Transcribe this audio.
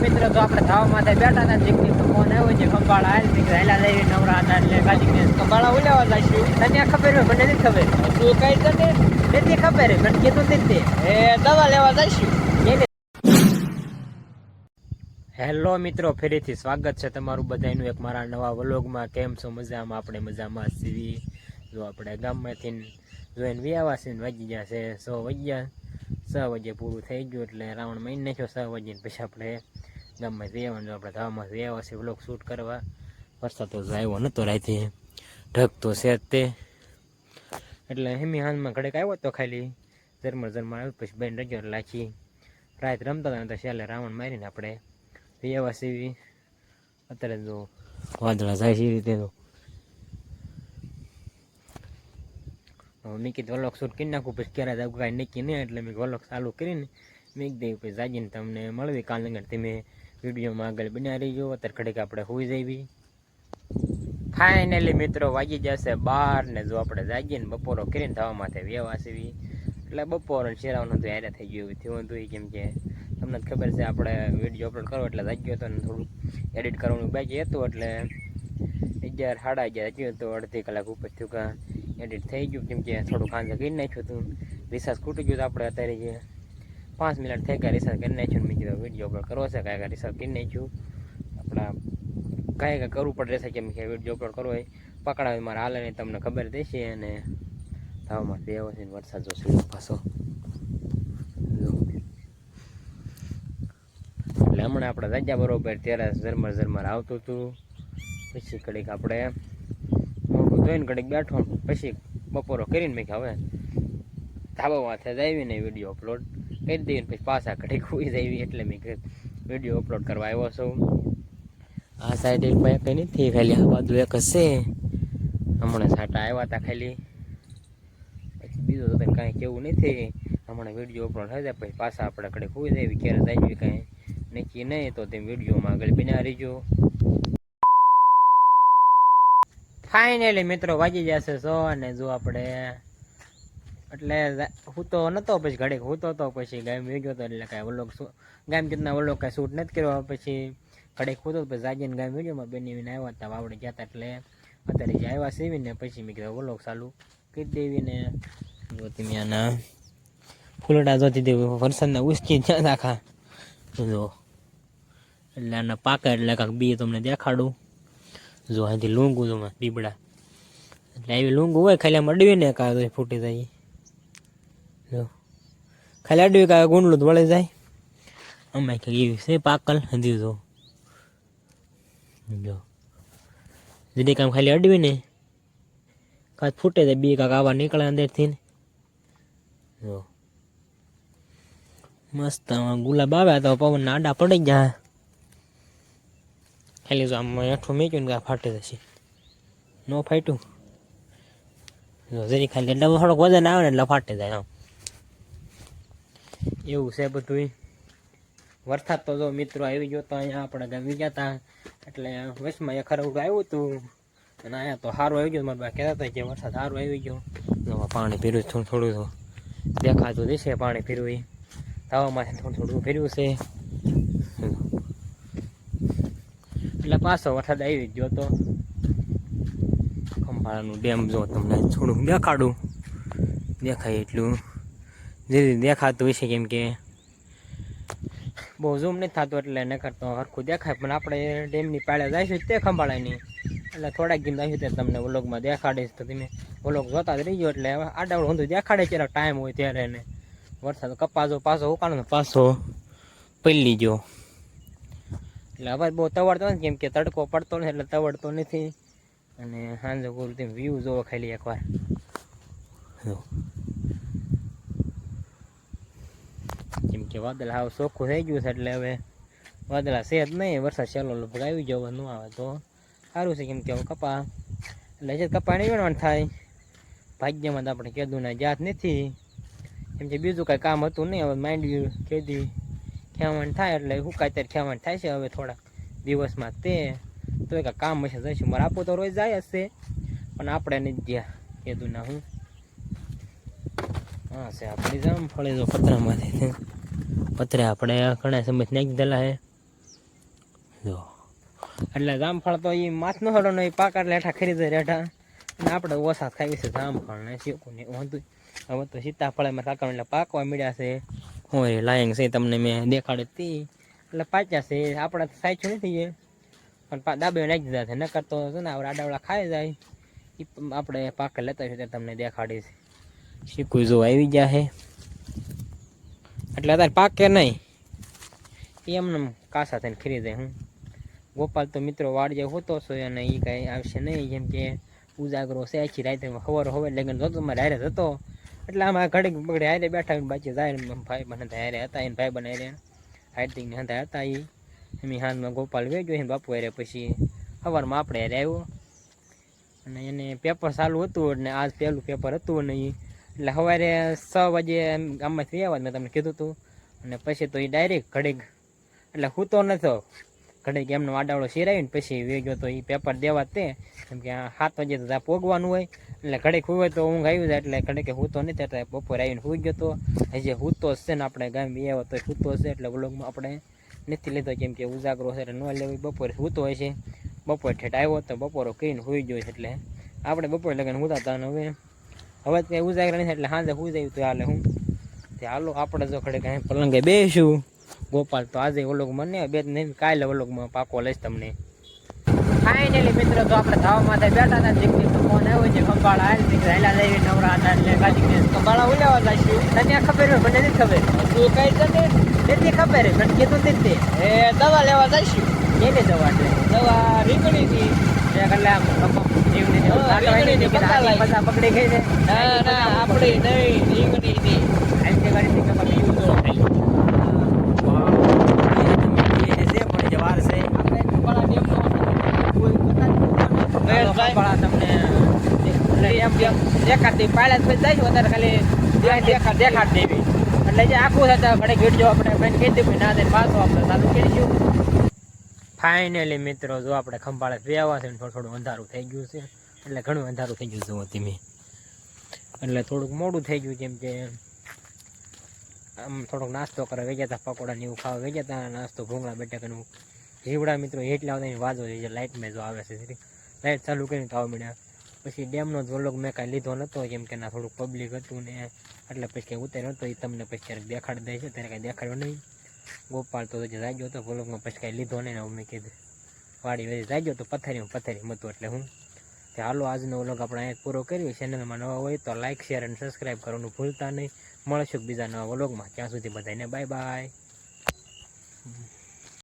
મિત્રો તો આપણે ધાવામાં બેઠા હતા જીકની તો ફોન આવ્યો છે ખંભાળા હાલ કે હેલા લઈ નવરા હતા એટલે ગાડી ખંભાળા ઉલાવા લાગ્યું તને ખબર હોય મને નથી ખબર તું કઈ તને નથી ખબર મને કીધું નથી એ દવા લેવા જઈશું. હેલો મિત્રો, ફરીથી સ્વાગત છે તમારું બધાનું એક મારા નવા વ્લોગમાં. કેમ છો? મજામાં? આપણે મજામાં છીએ. જો આપણે ગામમાંથી જોઈને વ્યાવા છે ને વાગી ગયા છે 6 વાગ્યા. 6 વાગે પૂરું થઈ ગયું એટલે રાવણ મહિને નાખ્યો 6 વાગે. પછી આપણે ગામમાં જવાનું, આપણે ધામમાં આવ્યા છે વ્લોગ શૂટ કરવા. વરસાદ તો આવ્યો નહોતો રાતે, ઢગતો છે તે એટલે હેમી હાલમાં ઘડેક આવ્યો તો ખાલી ઝરમર આવ્યો. પછી બેન રજો લાખી રાત રમતા હતા તો છેલ્લે રાવણ મારીને આપણે એવા સીવી. અત્યારે જો વાદળા જાય છે એ રીતે તો મેં કીધું વલોક શૂટ કરી નાખું. પછી ક્યારે જાવ કાંઈ નક્કી નહીં એટલે મેં વલોક ચાલુ કરીને મેં દઈ. પછી જાગીને તમને મળવી કાલ નગર તમે વિડીયોમાં આગળ બન્યા રહીજો. અત્યારે ઘડીક આપણે હોઈ જઈએ. ફાઇનલી મિત્રો વાગી જશે 12 ને જો આપણે જાગીને બપોરો કરીને થવામાંથી વ્યવા સીવી એટલે બપોરો શેરાવાનું તો યારે થઈ ગયું થયું હતું. કેમ કે તમને ખબર છે આપણે વિડીયો અપલોડ કરો એટલે જાગ્યો હતો ને થોડું એડિટ કરવાનું બાકી હતું એટલે 11 સાડા 11 થયું તો અડધી કલાક ઉપર થયું કાં એડિટ થઈ ગયું. કેમ કે થોડું ખાંજે કરી નાખ્યું હતું, રિસાર્જ ખૂટી ગયું. તો આપણે અત્યારે જે 5 મિનિટ થઈ ગયા રિસાર્જ કરી નાખ્યું. મેં કીધું વિડીયો અપલોડ કરવો છે કાંઈ રિસાર્જ કરી નાખ્યું. આપણા કાંઈ કરવું પડે રહેશે. કેમ કે વિડીયો અપલોડ કરવો હોય પકડાવે મારા હાલે નહીં તમને ખબર દેશે. અને ધાવમાં એવો છે વરસાદ જો સીધો પાછો એટલે હમણાં આપણે રાજા બરોબર ત્યારે ઝરમર આવતું હતું. પછી ઘડીક આપણે મોટું ધોઈને ઘડીક બેઠો. પછી બપોરો કરીને મેં હવે ધાબા માથે જ આવીને વિડીયો અપલોડ કરી દઈએ. પછી પાછા ઘડીક હોઈ જાય એટલે મેં વિડીયો અપલોડ કરવા આવ્યો છું. આ સાઈડ એક ભાઈ કંઈ નથી, ખાલી આ બાજુ એક હશે. હમણાં સાટા આવ્યા હતા ખાલી, પછી બીજું તો કાંઈ કેવું નથી. હમણાં વિડીયો અપલોડ થઈ જાય પછી પાછા આપણે ઘડીક હોઈ જાય. ક્યારે જાય કાંઈ નક્કી નહીં તો તેમ વિડીયોમાં આગળ બન્યા રહીજો. ફાઇનલી મિત્રો વાગી જશે 100 અને જો આપણે એટલે હું તો નહોતો પછી ઘડીક હું તો પછી ગામ વેગ્યો હતો એટલે કાંઈ વ્લોગ ગામ કેટલા વ્લોગ કાંઈ શૂટ નથી કર્યો. પછી ઘડીક હું તો પછી જાગીને ગામ વિડીયોમાં બનીને આવ્યા હતા વાવડે ગયા હતા એટલે અત્યારે જે આવ્યા સીવીને પછી મેં કીધું વ્લોગ ચાલુ કરી દેવીને જોતી મેં આના ફૂલડા જોતી દેવું વરસાદના ઉસકી ત્યાં આખા જો એટલે આના પાકા એટલે કાંક બી તમને દેખાડું. જો અહીંથી લૂંગું તમે બીબડા એટલે આવી લૂંગું હોય ખાલી આમ અડવી ને કાંઈ ફૂટી જાય. જો ખાલી અડવી કાંઈ ગુંડલું વળી જાય. અમારે કંઈક એવી છે પાકલ હજી જો જેથી કામ ખાલી અડવી ને કાંઈ ફૂટે જાય બી કાંક આવા નીકળે અંદરથી ને. જો મસ્ત ગુલાબ આવ્યા તો પવનના આડા પડી ગયા. ખાલી જો આમ હેઠું મેક્યું ને કાંઈ ફાટી જશે. ન ફાટ્યું જો જરી ખાલી એટલે થોડોક વજન આવે ને એટલે ફાટી જાય. આમ એવું છે બધું. વરસાદ તો જો મિત્રો આવી ગયો તો અહીંયા આપણે ગામી ગયા હતા એટલે વચમાં એક ખરવડું આવ્યું હતું અને અહીંયા તો સારું આવી ગયું. મારા બા કહેતા હતા કે વરસાદ સારું આવી ગયો. પાણી પીર્યું થોડું થોડું તો દેખાતું જશે. પાણી પીર્યું ધાવામાં થોડું ફેર્યું છે એટલે પાછો વરસાદ આવી ગયો. તો ખંભાળાનું ડેમ જો તમને થોડું દેખાડું, દેખાય એટલું જેથી દેખાતું હશે. કેમ કે બહુ ઝૂમ નથી થતું એટલે નકર તો સરખું દેખાય. પણ આપણે ડેમની પાળે જઈશું તે ખંભાળાની એટલે થોડાક ગીમ જઈશું ત્યારે તમને વ્લોગમાં દેખાડીશ. તો તમે વ્લોગ જોતા જ રહીજો એટલે આડાવડું ઊંધું દેખાડે ત્યારે ટાઈમ હોય ત્યારે. એને વરસાદ કપાસો પાછો ઉકાળો પાછો પડી ગયો એટલે હવે બહુ તવડતો નથી. કેમ કે તડકો પડતો નથી એટલે તવડતો નથી. અને સાંજે પૂરું તેમ વ્યૂ જોવો ખાલી એકવાર. કેમ કે વાદળ હાવ ચોખ્ખું થઈ ગયું છે એટલે હવે વાદળા છે જ નહીં. વરસાદ ચાલો લગભગ આવી ગયો. હવે ન આવે તો સારું છે. કેમ કે હવે કપા એટલે જે કપા નહીં વેણવાનું થાય ભાગ્યમાં તો આપણે કીધું ને જાત નથી. કેમ કે બીજું કાંઈ કામ હતું નહીં. હવે માંડ્યું ખેતી ખેવાણ થાય એટલે હુકાય ત્યારે ખેવાણ થાય છે હવે થોડાક દિવસમાં. તે તો કાંઈ કામ હશે જઈશું. મારે આપવું તો રોજ જાય હશે પણ આપણે નથી ગયા કીધું ના. હું હા છે આપણી જામ ફળે જો પતરામાંથી પતરે આપણે ઘણા સમય નાખી દેલા હે જો એટલે જામફળ તો એ માથનો હડો નહીં પાકા એટલે હેઠા ખરીદે રેઠા અને આપણે ઓછા ખાવી છે જામફળ ને શીખું ને વાંધું. હવે તો સીતાફળ એમાં કાકા એટલે પાકવા મળ્યા છે. હોય લાયંગ છે તમને મેં દેખાડે તી એટલે પાચ્યા છે આપણા સાચું નથી પણ દાબે નાખી દીધા છે નકર તો છે ને આડાવડા ખાઈ જાય એ આપણે પાકે લેતા હોય ત્યારે તમને દેખાડીશ. શીખું જો આવી ગયા છે એટલે અત્યારે પાકે નહીં એમને કાસા થઈને ખરી જાય. હું ગોપાલ તો મિત્રો વાડીએ હોતો છો અને એ કાંઈ આવશે નહીં જેમ કે ઉજાગરો છે આખી રાતે હવે લગન જોતો મારે હારે જતો એટલે આમાં ઘડીક બગડે હારે બેઠા બાકી જાય ભાઈ બને હારે હતા એને ભાઈ બને હારે હાર્દિકને હતા હતા એ એમ હાથમાં ગોપાલ વેચ્યો એને બાપુ હારે પછી સવારમાં આપણે હારે આવ્યો અને એને પેપર ચાલુ હતું અને આજ પહેલું પેપર હતું નહીં એટલે સવારે 6 વાગે ગામમાંથી આવ્યા મેં તમને કીધું હતું અને પછી તો એ ડાયરેક્ટ ઘડીક એટલે હું તો નતો ઘડીક એમનો આડાવડો શેરાવીને પછી વેગ્યો તો એ પેપર દેવા તે કેમ કે 7 વાગે તો ત્યાં પોગવાનું હોય એટલે ઘડીક હોય તો ઊંઘ આવી જાય એટલે ઘડીક હું તો નથી એટલે બપોરે આવીને સુઈ ગયો તો હજી હું તો છે ને આપણે ગામ આવ્યો તો હું તો છે એટલે વ્લોગમાં આપણે નથી લીધો કેમ કે ઉજાગરો છે એટલે ન લેવી બપોરે સૂતો હોય છે બપોરે ઠેઠ આવ્યો તો બપોરો કહીને સુઈ ગયો છે એટલે આપણે બપોરે લગન સુતા હતા હવે કંઈ ઉજાગરા નથી એટલે સાંજે સુઈ જાય તો હાલે હું તે હાલો આપણે જો ઘડીક અહીં પલંગે બેસું ગોપાલ તો આજે ઓલોગ મને બે નહીં કાલે ઓલોગમાં પાકો લઈશ તમને. ફાઇનલી મિત્રો તો આપણે ધાવામાં બેઠા હતા દીકરી તો ફોન આવ્યો છે કંબાળા હાલ દીકરી હાલા લઈ નવરા હતા એટલે ગાડી કંબાળા ઉલેવા જઈશું તને ખબર હોય મને નથી ખબર તું કઈ તને નથી ખબર મને કીધું નથી એ દવા લેવા જઈશું એની દવા એટલે દવા રીંગણી હતી એટલે આમ જીવની પૈસા પકડી ગઈ છે આપણે નહીં રીંગણી હતી આજે ગાડી પકડી યુઝ દેખાડતી પાયલા જાય વધારે ખાલી દેખાડ દેવી એટલે જે આખું થતા ઘડે ગીડજો આપણે બેન કહી દીધું ના દે પાછો આપણે ચાલુ કરીશું. ફાઇનલી મિત્રો જો આપણે ખંભાળે પીવા છે થોડું અંધારું થઈ ગયું છે એટલે ઘણું અંધારું થઈ ગયું જુઓ ધીમે એટલે થોડુંક મોડું થઈ ગયું કેમ કે આમ થોડોક નાસ્તો કરવા વેગ્યા હતા પકોડા ને એવું ખાવા વેગ્યા હતા નાસ્તો ભૂંગળા બટાકાનું જીવડા મિત્રો હેઠલા આવતા વાજો છે લાઇટમાં જો આવે છે લાઇટ ચાલુ કરીને ખાવા મળ્યા પછી ડેમનો જ વ્લોગ મેં કાંઈ લીધો નહોતો કેમ કે ના થોડુંક પબ્લિક હતું ને એટલે પછી કંઈ ઉતાર્યો હતો એ તમને પછી ક્યારેક દેખાડી દે છે ત્યારે કાંઈ દેખાડ્યો નહીં. ગોપાલ તો જે જાગ્યો હતો વ્લોગમાં પછી કાંઈ લીધો નહીં ને મેં કીધું વાડી વધી જાગ્યો તો પથ્થરી હતું એટલે હું તે હાલો આજનો વ્લોગ આપણે અહીંયા પૂરો કર્યો. ચેનલમાં નવા હોય તો લાઇક શેર અને સબસ્ક્રાઈબ કરવાનું ભૂલતા નહીં. મળશું બીજા નવા વ્લોગમાં ત્યાં સુધી બધાને બાય બાય.